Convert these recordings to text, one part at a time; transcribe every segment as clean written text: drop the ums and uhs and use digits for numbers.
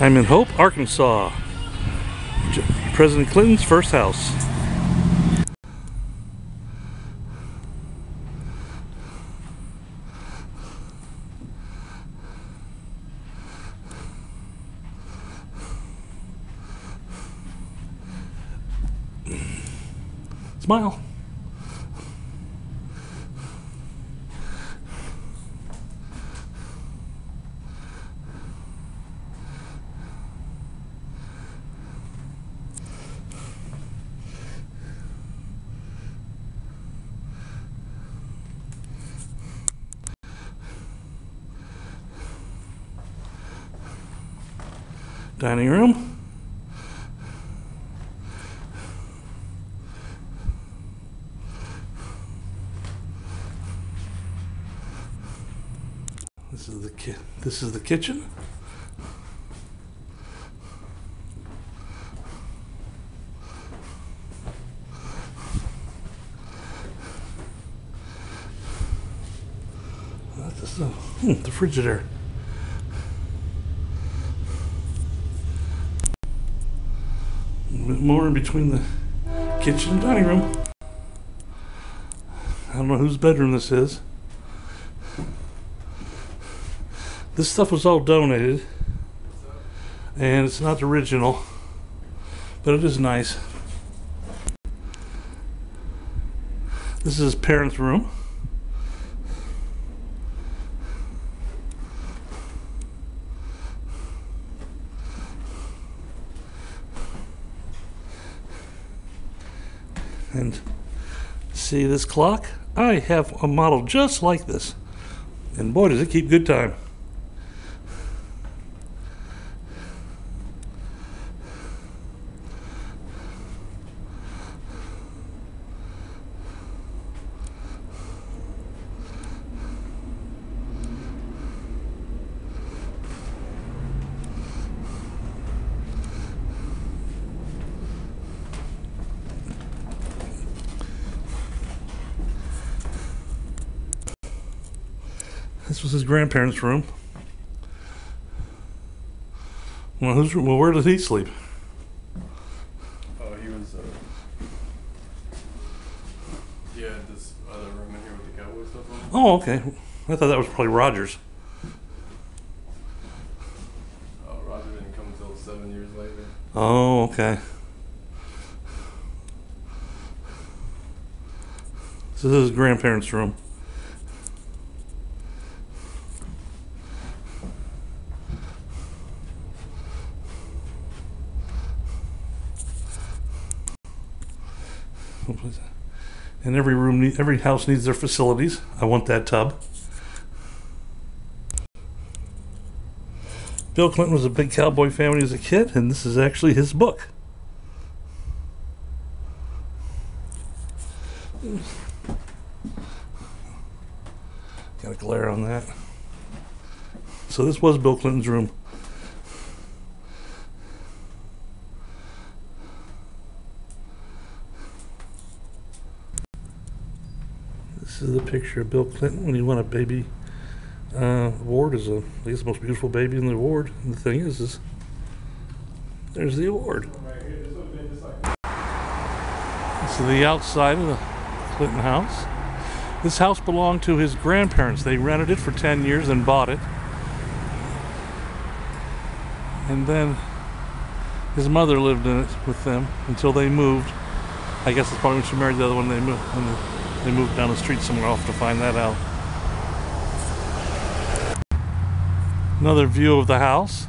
I'm in Hope, Arkansas. President Clinton's first house. Smile. Dining room. This is the kitchen. That's the Frigidaire. A bit more in between the kitchen and dining room. I don't know whose bedroom this is. This stuff was all donated, and it's not original, but it is nice. This is his parents' room. And see this clock? I have a model just like this, and boy does it keep good time. This was his grandparents' room. Well, well, where did he sleep? Oh, he was, yeah, this other room in here with the cowboy stuff on it. Oh, okay. I thought that was probably Roger's. Oh, Roger didn't come until 7 years later. Oh, okay. So this is his grandparents' room. And every house needs their facilities. I want that tub. Bill Clinton was a big cowboy fan when he was a kid, and this is actually his book. Got a glare on that. So this was Bill Clinton's room. This is the picture of Bill Clinton when he won a baby award as I guess the most beautiful baby in the award. And the thing is there's the award. This is the outside of the Clinton house. This house belonged to his grandparents. They rented it for 10 years and bought it. And then his mother lived in it with them until they moved. I guess it's probably when she married the other one they moved. They moved down the street somewhere. I'll have to find that out. Another view of the house.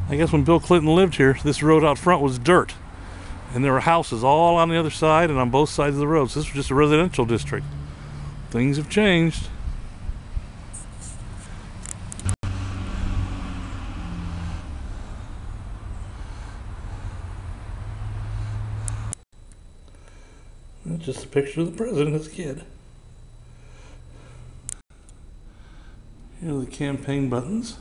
I guess when Bill Clinton lived here, this road out front was dirt. And there were houses all on the other side and on both sides of the road. So this was just a residential district. Things have changed. That's just a picture of the president as a kid. Here are the campaign buttons.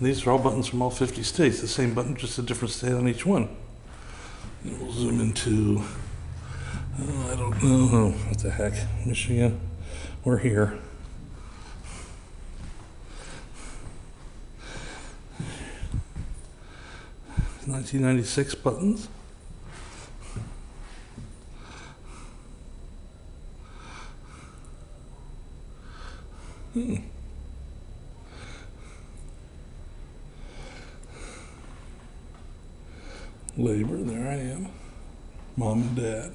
These are all buttons from all 50 states. The same button, just a different state on each one. And we'll zoom into Oh, I don't know. Oh, what the heck. Michigan. We're here. $1996 buttons. Labor, there I am. Mom and Dad.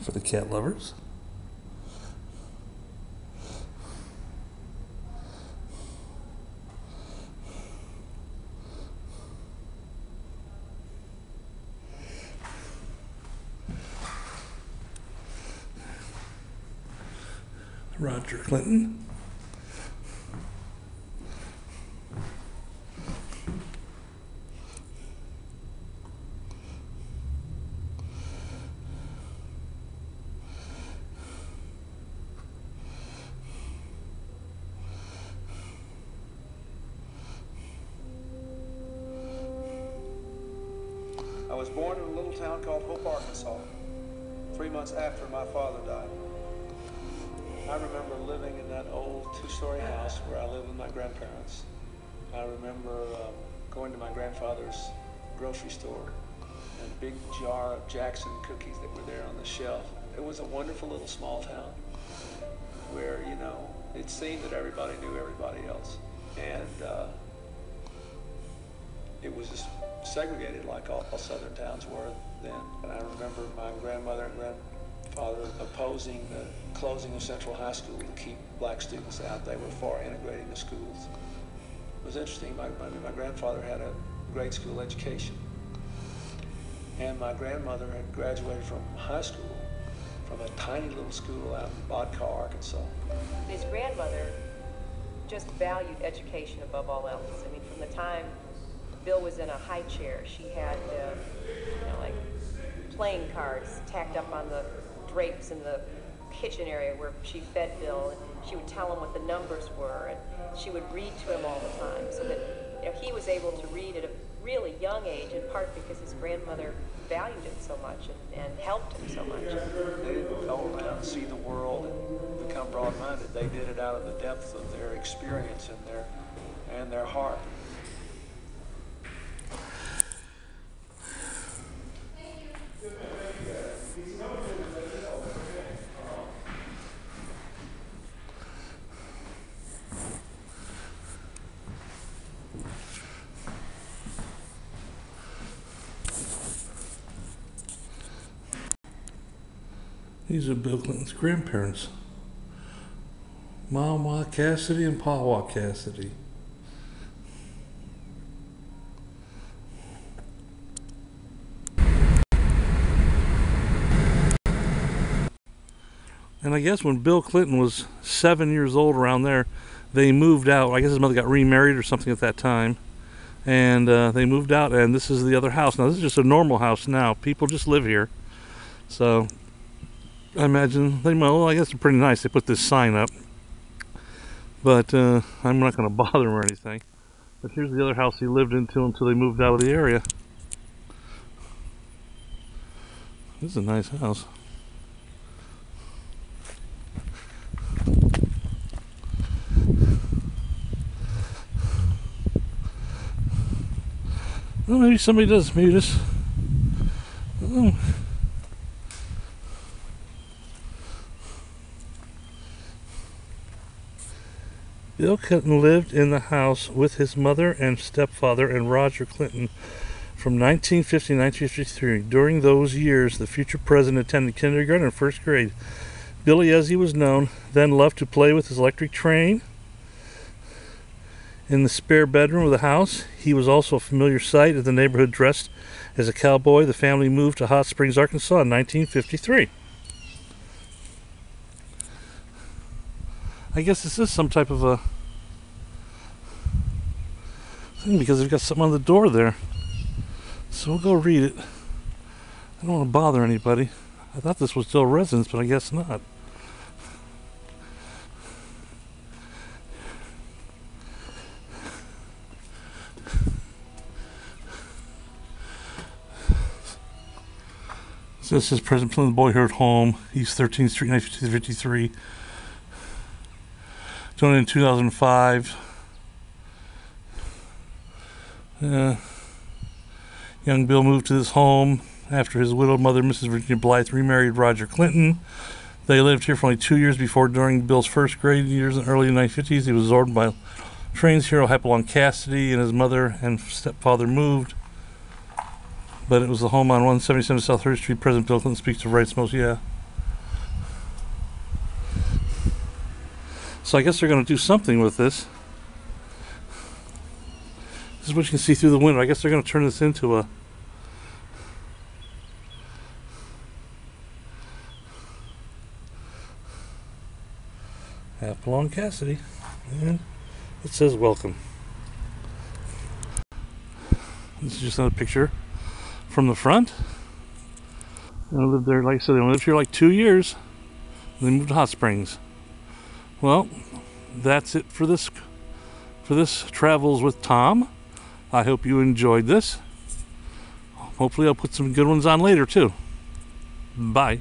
For the cat lovers. Roger Clinton. I was born in a little town called Hope, Arkansas, 3 months after my father died. I remember living in that old two-story house where I lived with my grandparents. I remember going to my grandfather's grocery store and a big jar of Jackson cookies that were there on the shelf. It was a wonderful little small town where, you know, it seemed that everybody knew everybody else. And it was just segregated like all southern towns were then. And I remember my grandmother and grandfather opposing the closing of Central High School to keep black students out. They were for integrating the schools. It was interesting. My grandfather had a grade school education. And my grandmother had graduated from high school from a tiny little school out in Bodcaw, Arkansas. His grandmother just valued education above all else. I mean, from the time Bill was in a high chair, she had, you know, like playing cards tacked up on the drapes in the kitchen area where she fed Bill, and she would tell him what the numbers were, and she would read to him all the time, so that, you know, he was able to read at a really young age, in part because his grandmother valued him so much and helped him so much. They didn't go around and see the world and become broad-minded. They did it out of the depth of their experience and their heart. These are Bill Clinton's grandparents. Mama Cassidy and Pawa Cassidy. And I guess when Bill Clinton was 7 years old, around there, they moved out. I guess his mother got remarried or something at that time. And they moved out, and this is the other house. Now, this is just a normal house now. People just live here. So I imagine well, I guess they're pretty nice. They put this sign up. But I'm not going to bother him or anything. But here's the other house he lived into until they moved out of the area. This is a nice house. Well, maybe somebody does. Maybe this. Oh. Bill Clinton lived in the house with his mother and stepfather and Roger Clinton from 1950 to 1953. During those years, the future president attended kindergarten and first grade. Billy, as he was known, then loved to play with his electric train in the spare bedroom of the house. He was also a familiar sight in the neighborhood. Dressed as a cowboy, the family moved to Hot Springs, Arkansas in 1953. I guess this is some type of a thing because they've got something on the door there. So we'll go read it. I don't want to bother anybody. I thought this was still a residence, but I guess not. So this is President Bill Clintons Boyhood home, East 13th Street, 1953. Donated in 2005. Young Bill moved to this home after his widowed mother, Mrs. Virginia Blythe, remarried Roger Clinton. They lived here for only 2 years before, during Bill's first grade years in the early 1950s, he was absorbed by trains hero Hepalong Cassidy, and his mother and stepfather moved. But it was the home on 177 South 3rd Street. President Bill Clinton speaks of rights most, yeah. So I guess they're going to do something with this. This is what you can see through the window. I guess they're going to turn this into a Hepalong Cassidy. And it says welcome. This is just another picture from the front. I lived there, like I said, they lived here like 2 years. They moved to Hot Springs. Well, that's it for this Travels with Tom. I hope you enjoyed this. Hopefully I'll put some good ones on later too. Bye.